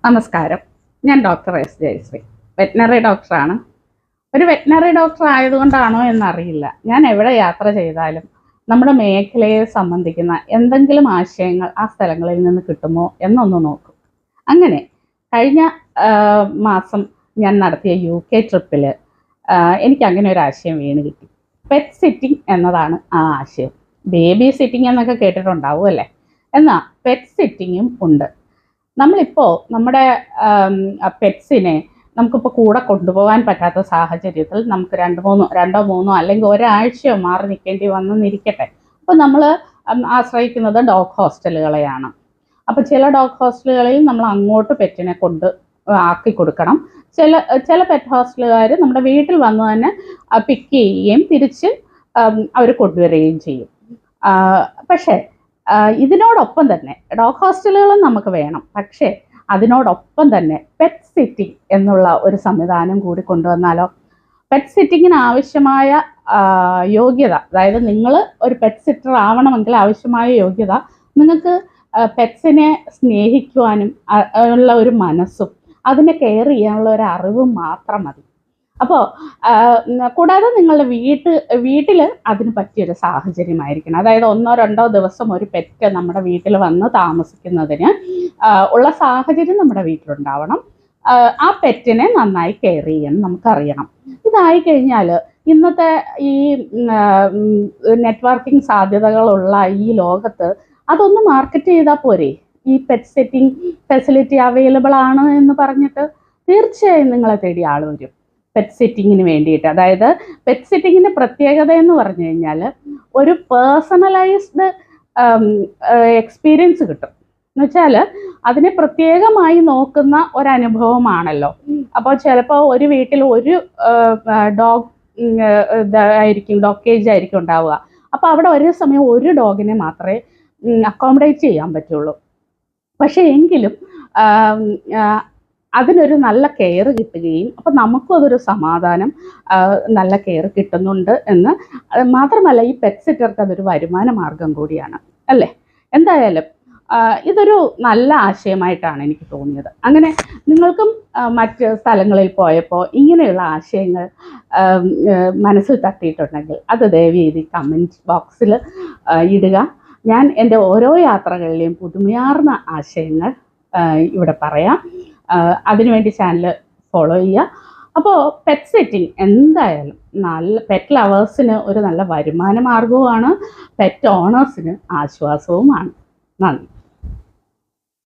നമസ്കാരം. ഞാൻ doctor S Jayashree, veterinary ഡോക്ടറാണ്. ഒരു വെറ്റിനറി ഡോക്ടർ ആയതുകൊണ്ടാണോ എന്നറിയില്ല, ഞാൻ എവിടെ യാത്ര ചെയ്താലും നമ്മുടെ മേഖലയെ സംബന്ധിക്കുന്ന എന്തെങ്കിലും ആശയങ്ങൾ ആ സ്ഥലങ്ങളിൽ നിന്ന് കിട്ടുമോ എന്നൊന്ന് നോക്കും. അങ്ങനെ കഴിഞ്ഞ മാസം ഞാൻ നടത്തിയ UK ട്രിപ്പിൽ എനിക്ക് അങ്ങനെ ഒരു ആശയം വീണ് കിട്ടി. പെറ്റ് സിറ്റിംഗ് എന്നതാണ് ആ ആശയം. ബേബി സിറ്റിംഗ് എന്നൊക്കെ കേട്ടിട്ടുണ്ടാവും അല്ലേ? എന്നാൽ പെറ്റ് സിറ്റിങ്ങും ഉണ്ട്. നമ്മളിപ്പോൾ നമ്മുടെ പെറ്റ്സിനെ നമുക്കിപ്പോൾ കൂടെ കൊണ്ടുപോകാൻ പറ്റാത്ത സാഹചര്യത്തിൽ നമുക്ക് രണ്ടോ മൂന്നോ അല്ലെങ്കിൽ ഒരാഴ്ചയോ മാറി നിൽക്കേണ്ടി വന്നെന്നിരിക്കട്ടെ. അപ്പോൾ നമ്മൾ ആശ്രയിക്കുന്നത് ഡോഗ് ഹോസ്റ്റലുകളെയാണ്. അപ്പോൾ ചില ഡോഗ് ഹോസ്റ്റലുകളിൽ നമ്മൾ അങ്ങോട്ട് പെറ്റിനെ ആക്കി കൊടുക്കണം. ചില പെറ്റ് ഹോസ്റ്റലുകാർ നമ്മുടെ വീട്ടിൽ വന്ന് തന്നെ പിക്ക് ചെയ്യുകയും തിരിച്ച് അവർ കൊണ്ടുവരികയും ചെയ്യും. പക്ഷേ ഇതിനോടൊപ്പം തന്നെ ഡോഗ് ഹോസ്റ്റലുകളും നമുക്ക് വേണം. പക്ഷേ അതിനോടൊപ്പം തന്നെ പെറ്റ് സിറ്റിംഗ് എന്നുള്ള ഒരു സംവിധാനം കൂടി കൊണ്ടുവന്നാലോ? പെറ്റ് സിറ്റിങ്ങിന് ആവശ്യമായ യോഗ്യത, അതായത് നിങ്ങൾ ഒരു പെറ്റ് സിറ്റർ ആവണമെങ്കിൽ ആവശ്യമായ യോഗ്യത നിങ്ങൾക്ക് പെറ്റ്സിനെ സ്നേഹിക്കുവാനും ഉള്ള ഒരു മനസ്സും അതിനെ കെയർ ചെയ്യാനുള്ള ഒരു അറിവും മാത്രം മതി. അപ്പോൾ കൂടാതെ നിങ്ങളുടെ വീട്ടിൽ അതിന് പറ്റിയൊരു സാഹചര്യമായിരിക്കണം. അതായത് 1-2 ദിവസം ഒരു പെറ്റ് നമ്മുടെ വീട്ടിൽ വന്ന് താമസിക്കുന്നതിന് ഉള്ള സാഹചര്യം നമ്മുടെ വീട്ടിലുണ്ടാവണം. ആ പെറ്റിനെ നന്നായി കെയർ ചെയ്യാൻ നമുക്കറിയണം. ഇതായി കഴിഞ്ഞാൽ ഇന്നത്തെ ഈ നെറ്റ്വർക്കിംഗ് സാധ്യതകളുള്ള ഈ ലോകത്ത് അതൊന്ന് മാർക്കറ്റ് ചെയ്താൽ പോരെ? ഈ പെറ്റ് സെറ്റിംഗ് ഫെസിലിറ്റി അവൈലബിൾ ആണ് എന്ന് പറഞ്ഞിട്ട് തീർച്ചയായും നിങ്ങളെ തേടി ആൾ വരും പെറ്റ് സിറ്റിങ്ങിന് വേണ്ടിയിട്ട്. അതായത് പെറ്റ് സിറ്റിങ്ങിൻ്റെ പ്രത്യേകത എന്ന് പറഞ്ഞു കഴിഞ്ഞാൽ ഒരു പേഴ്സണലൈസ്ഡ് എക്സ്പീരിയൻസ് കിട്ടും. എന്ന് വെച്ചാൽ അതിനെ പ്രത്യേകമായി നോക്കുന്ന ഒരനുഭവമാണല്ലോ. അപ്പോൾ ചിലപ്പോൾ ഒരു വീട്ടിൽ ഒരു ഡോഗ് കേജ് ആയിരിക്കും ഉണ്ടാവുക. അപ്പോൾ അവിടെ ഒരേ സമയം ഒരു ഡോഗിനെ മാത്രമേ അക്കോമഡേറ്റ് ചെയ്യാൻ പറ്റുള്ളൂ. പക്ഷേ എങ്കിലും അതിനൊരു നല്ല കെയർ കിട്ടുകയും അപ്പോൾ നമുക്കും അതൊരു സമാധാനം, നല്ല കെയർ കിട്ടുന്നുണ്ട് എന്ന് മാത്രമല്ല ഈ പെറ്റ് സിറ്റർക്ക് അതൊരു വരുമാന മാർഗം കൂടിയാണ് അല്ലേ? എന്തായാലും ഇതൊരു നല്ല ആശയമായിട്ടാണ് എനിക്ക് തോന്നിയത്. അങ്ങനെ നിങ്ങൾക്കും മറ്റ് സ്ഥലങ്ങളിൽ പോയപ്പോൾ ഇങ്ങനെയുള്ള ആശയങ്ങൾ മനസ്സിൽ തട്ടിയിട്ടുണ്ടെങ്കിൽ അത് ദയവേദി കമൻറ്റ് ബോക്സിൽ ഇടുക. ഞാൻ എൻ്റെ ഓരോ യാത്രകളിലെയും പുതുമയാർന്ന ആശയങ്ങൾ ഇവിടെ പറയാം. അതിനുവേണ്ടി ചാനൽ ഫോളോ ചെയ്യുക. അപ്പോൾ പെറ്റ് സിറ്റിംഗ് എന്തായാലും നല്ല പെറ്റ് ലവേഴ്സിന് ഒരു നല്ല വരുമാന മാർഗവുമാണ്, പെറ്റ് ഓണേഴ്സിന് ആശ്വാസവുമാണ്. നന്ദി.